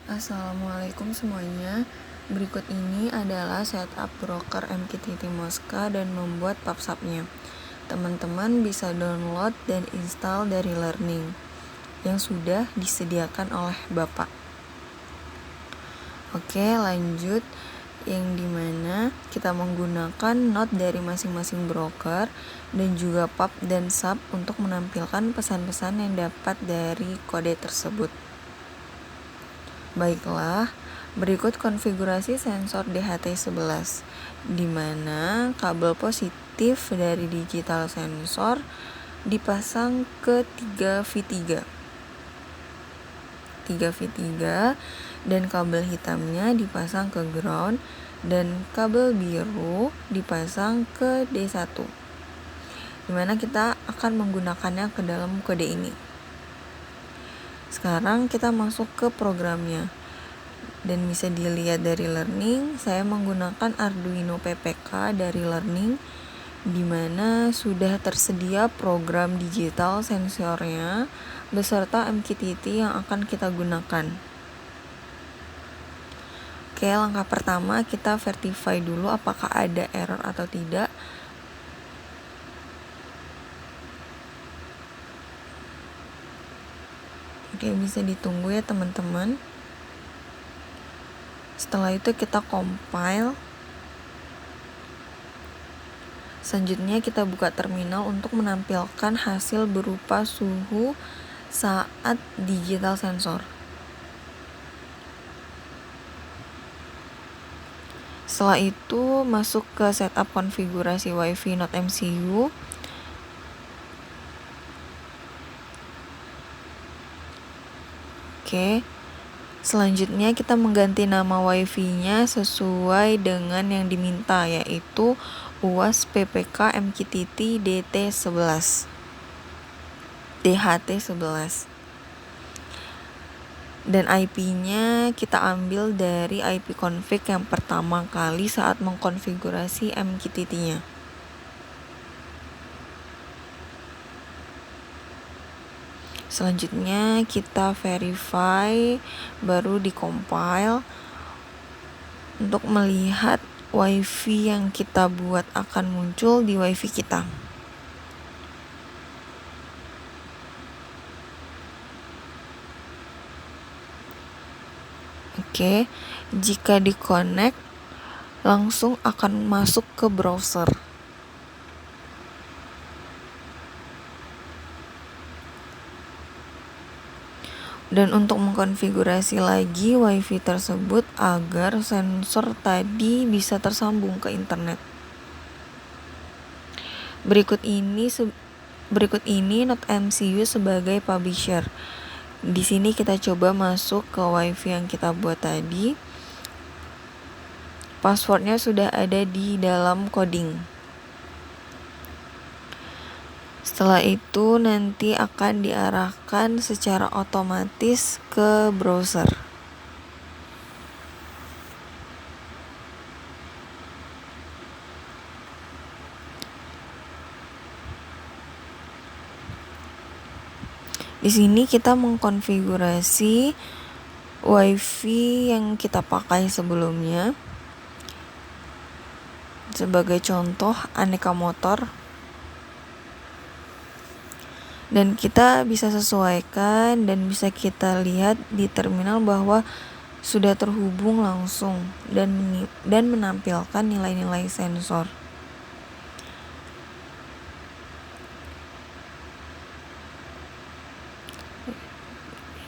Assalamualaikum semuanya. Berikut ini adalah setup broker MQTT Mosca dan membuat PubSub-nya. Teman-teman bisa download dan install dari Learning yang sudah disediakan oleh Bapak. Oke, lanjut. Yang dimana kita menggunakan node dari masing-masing broker dan juga pub dan sub untuk menampilkan pesan-pesan yang dapat dari kode tersebut. Baiklah, berikut konfigurasi sensor DHT11, di mana kabel positif dari digital sensor dipasang ke 3V3 dan kabel hitamnya dipasang ke ground dan kabel biru dipasang ke D1, di mana kita akan menggunakannya ke dalam kode ini. Sekarang kita masuk ke programnya. Dan bisa dilihat dari Learning, saya menggunakan Arduino PPK dari Learning, di mana sudah tersedia program digital sensornya beserta MQTT yang akan kita gunakan. Oke, langkah pertama kita verify dulu apakah ada error atau tidak. Oke, bisa ditunggu ya teman-teman. Setelah itu kita compile. Selanjutnya kita buka terminal untuk menampilkan hasil berupa suhu saat digital sensor. Setelah itu masuk ke setup konfigurasi WiFi Node MCU. Oke. Selanjutnya kita mengganti nama WiFi-nya sesuai dengan yang diminta, yaitu UAS PPK MQTT DT11 DHT11. Dan IP-nya kita ambil dari IP config yang pertama kali saat mengkonfigurasi MQTT-nya. Selanjutnya kita verify, baru di-compile untuk melihat WiFi yang kita buat akan muncul di WiFi kita. Oke, jika di-connect langsung akan masuk ke browser. Dan untuk mengkonfigurasi lagi WiFi tersebut agar sensor tadi bisa tersambung ke internet. Berikut ini Node MCU sebagai publisher. Di sini kita coba masuk ke WiFi yang kita buat tadi. Passwordnya sudah ada di dalam coding. Setelah itu nanti akan diarahkan secara otomatis ke browser. Di sini kita mengkonfigurasi WiFi yang kita pakai sebelumnya. Sebagai contoh, aneka motor. Dan kita bisa sesuaikan dan bisa kita lihat di terminal bahwa sudah terhubung langsung dan menampilkan nilai-nilai sensor.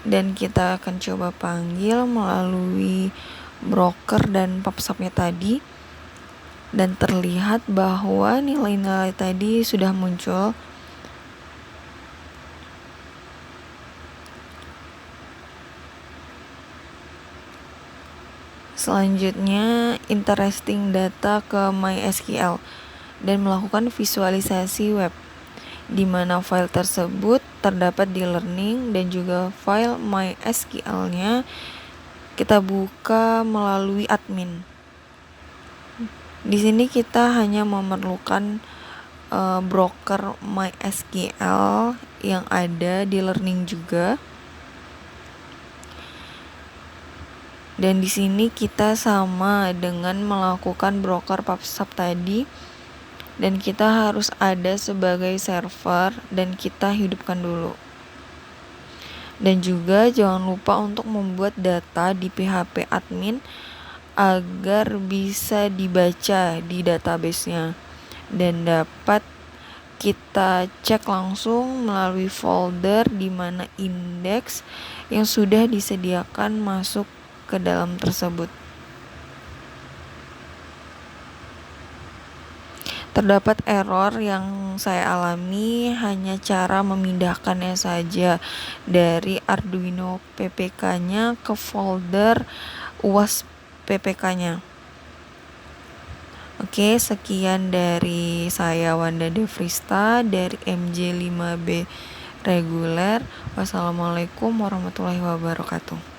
Dan kita akan coba panggil melalui broker dan PubSub-nya tadi, dan terlihat bahwa nilai-nilai tadi sudah muncul. Selanjutnya, interesting data ke MySQL dan melakukan visualisasi web, di mana file tersebut terdapat di Learning dan juga file MySQL-nya kita buka melalui admin. Di sini kita hanya memerlukan broker MySQL yang ada di Learning juga. Dan di sini kita sama dengan melakukan broker PubSub tadi, dan kita harus ada sebagai server dan kita hidupkan dulu. Dan juga jangan lupa untuk membuat data di PHP admin agar bisa dibaca di database-nya dan dapat kita cek langsung melalui folder di mana indeks yang sudah disediakan masuk ke dalam tersebut. Terdapat error yang saya alami hanya cara memindahkannya saja dari Arduino PPK-nya ke folder UAS PPK-nya. Oke, sekian dari saya Wanda Devrista dari MJ5B Reguler. Wassalamualaikum warahmatullahi wabarakatuh.